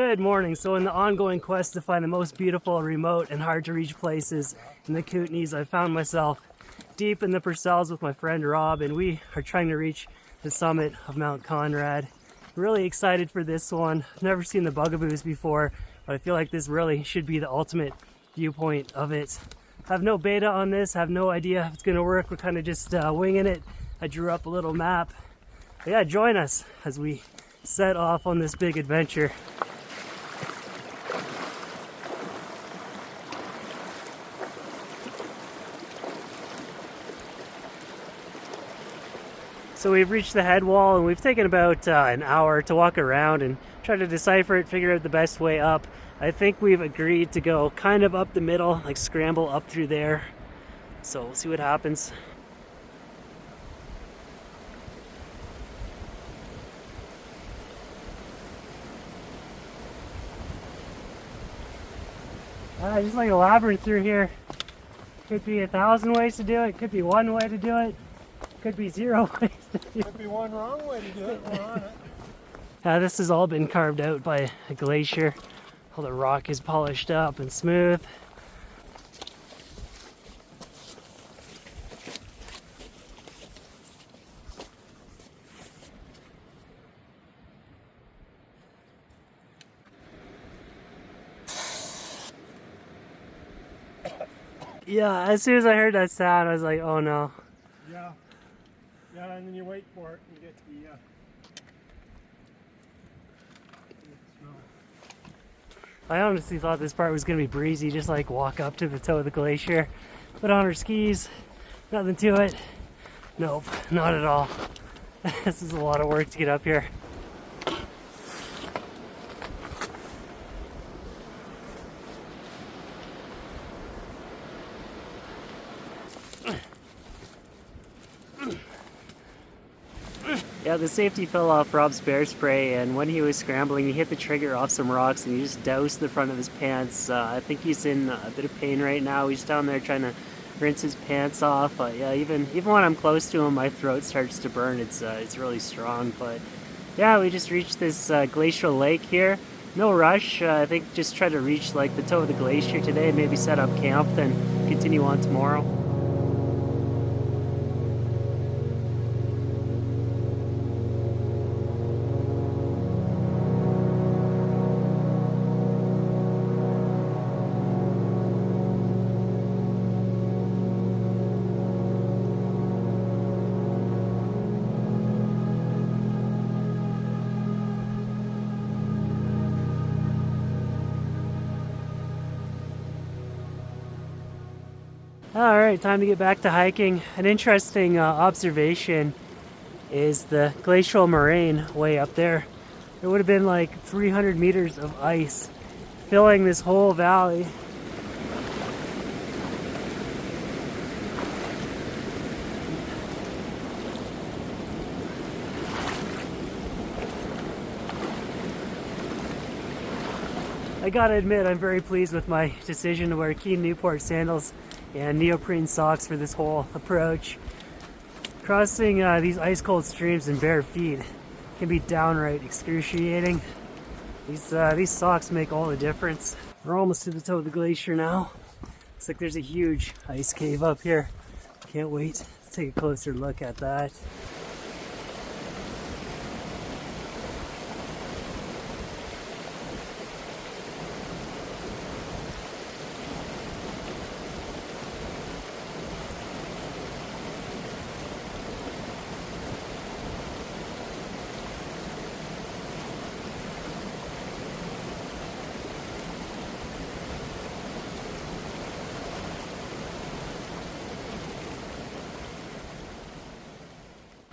Good morning. So in the ongoing quest to find the most beautiful, remote, and hard to reach places in the Kootenays, I found myself deep in the Purcells with my friend Rob, and we are trying to reach the summit of Mount Conrad. Really excited for this one. Never seen the Bugaboos before, but I feel like this really should be the ultimate viewpoint of it. I have no beta on this, have no idea if it's going to work. We're kind of just winging it. I drew up a little map. But yeah, join us as we set off on this big adventure. So we've reached the head wall, and we've taken about an hour to walk around and try to decipher it, figure out the best way up. I think we've agreed to go kind of up the middle, like scramble up through there. So we'll see what happens. Just like a labyrinth through here. Could be 1,000 ways to do it, could be one way to do it. Could be 0 ways to do it. Could be one wrong way to do it. We're on it. This has all been carved out by a glacier. All the rock is polished up and smooth. Yeah, as soon as I heard that sound, I was like, oh no. Yeah. Yeah, and then you wait for it and get the smell. I honestly thought this part was going to be breezy, just like walk up to the toe of the glacier, put on our skis, nothing to it. Nope, not at all. This is a lot of work to get up here. Yeah, the safety fell off Rob's bear spray, and when he was scrambling, he hit the trigger off some rocks and he just doused the front of his pants. I think he's in a bit of pain right now. He's down there trying to rinse his pants off. But yeah, even when I'm close to him, my throat starts to burn. It's really strong. But yeah, we just reached this glacial lake here. No rush. I think just try to reach like the toe of the glacier today, maybe set up camp, then continue on tomorrow. Alright, time to get back to hiking. An interesting observation is the glacial moraine way up there. There would have been like 300 meters of ice filling this whole valley. I gotta admit, I'm very pleased with my decision to wear Keen Newport sandals and neoprene socks for this whole approach. Crossing these ice cold streams in bare feet can be downright excruciating. These socks make all the difference. We're almost to the toe of the glacier now. Looks like there's a huge ice cave up here. Can't wait to take a closer look at that.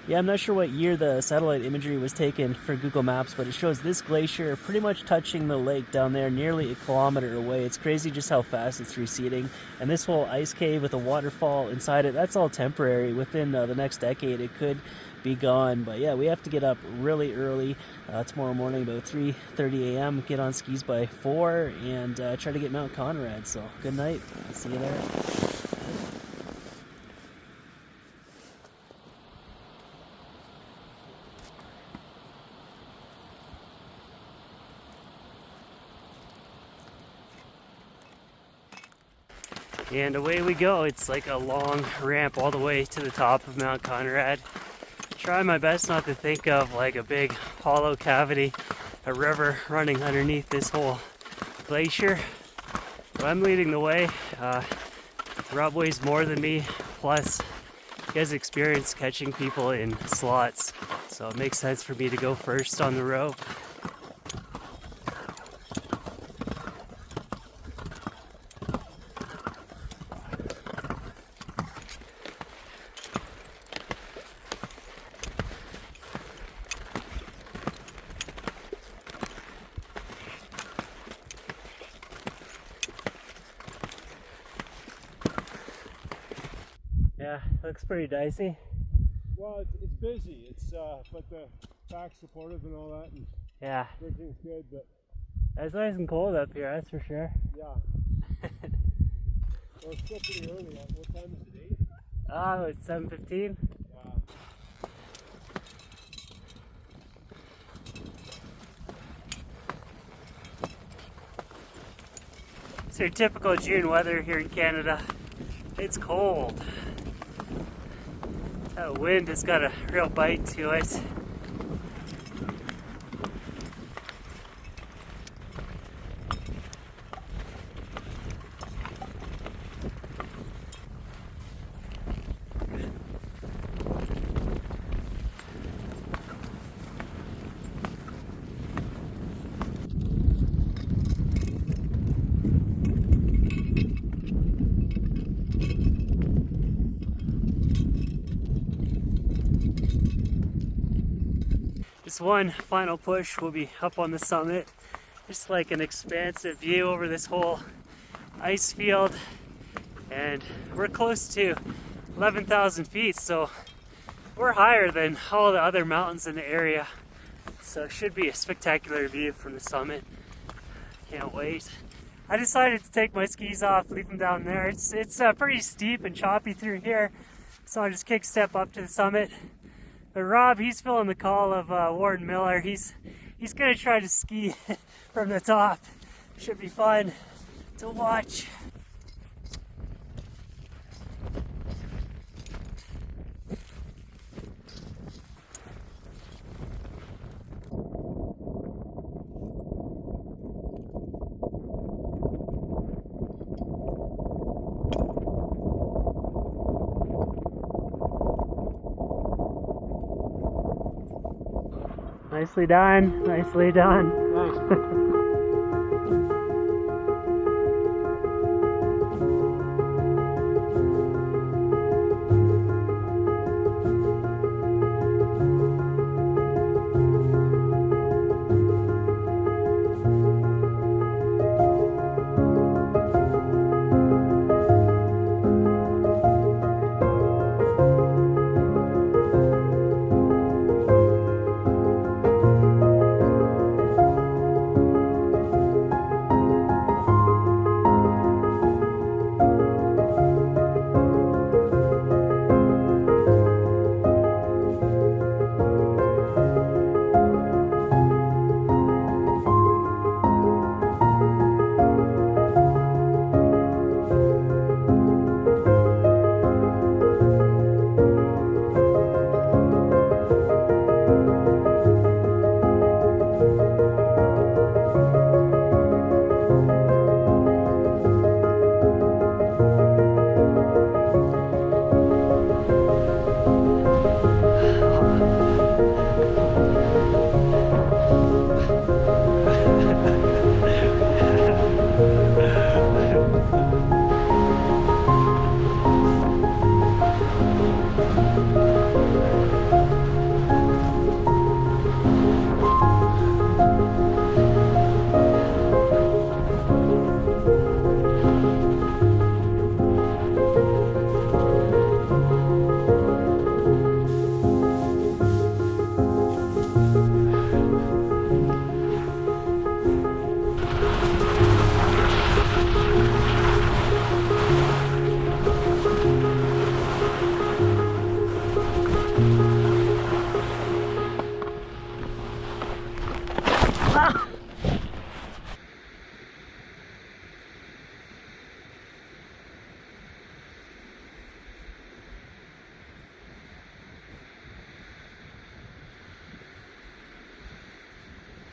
Yeah, I'm not sure what year the satellite imagery was taken for Google Maps, but it shows this glacier pretty much touching the lake down there, nearly a kilometer away. It's crazy just how fast it's receding. And this whole ice cave with a waterfall inside it, that's all temporary. Within the next decade, it could be gone. But yeah, we have to get up really early tomorrow morning, about 3:30 a.m., get on skis by 4, and try to get Mount Conrad. So good night. I'll see you there. And away we go. It's like a long ramp all the way to the top of Mount Conrad. Try my best not to think of like a big hollow cavity, a river running underneath this whole glacier. But I'm leading the way. Rob weighs more than me, plus he has experience catching people in slots, so it makes sense for me to go first on the rope. Yeah, looks pretty dicey. Well, it's busy. But the back's supportive and all that, and Yeah, everything's good. But it's nice and cold up here, that's for sure. yeah, well, it's still pretty early. What time is it? 8? Oh, it's 7:15. Yeah. It's your typical June weather here in Canada. It's cold. That wind has got a real bite to it. Just one final push, we'll be up on the summit. Just like an expansive view over this whole ice field. And we're close to 11,000 feet, so we're higher than all the other mountains in the area. So it should be a spectacular view from the summit. Can't wait. I decided to take my skis off, leave them down there. It's pretty steep and choppy through here, so I just kick step up to the summit. But Rob, he's feeling the call of Warren Miller. He's gonna try to ski from the top. Should be fun to watch. Nicely done, nicely done.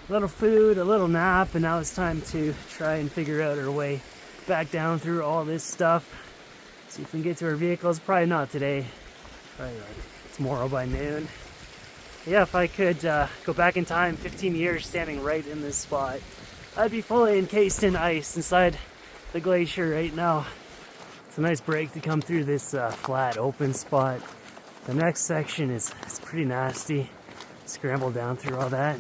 A little food, a little nap, and now it's time to try and figure out our way back down through all this stuff. See if we can get to our vehicles. Probably not today. Probably like tomorrow by noon. Yeah, if I could go back in time 15 years standing right in this spot, I'd be fully encased in ice inside the glacier right now. It's a nice break to come through this flat open spot. The next section is pretty nasty. Scramble down through all that.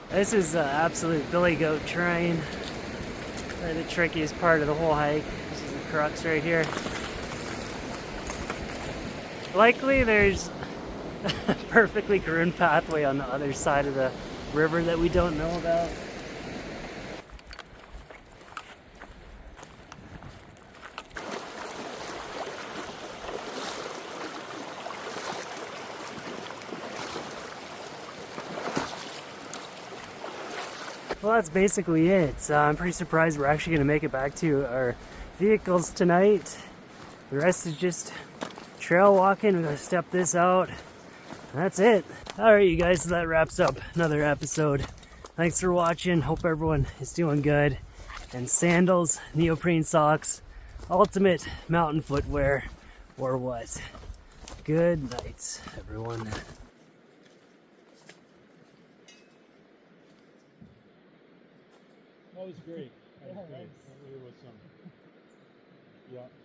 This is absolute billy goat terrain. Probably the trickiest part of the whole hike. This is the crux right here. Likely there's a perfectly groomed pathway on the other side of the river that we don't know about. Well, that's basically it. I'm pretty surprised we're actually going to make it back to our vehicles tonight. The rest is just trail walking. We're going to step this out. That's it. Alright, you guys, so that wraps up another episode. Thanks for watching. Hope everyone is doing good. And sandals, neoprene socks, ultimate mountain footwear, or what? Good night, everyone. That was great. That was great. That really was some. Yeah.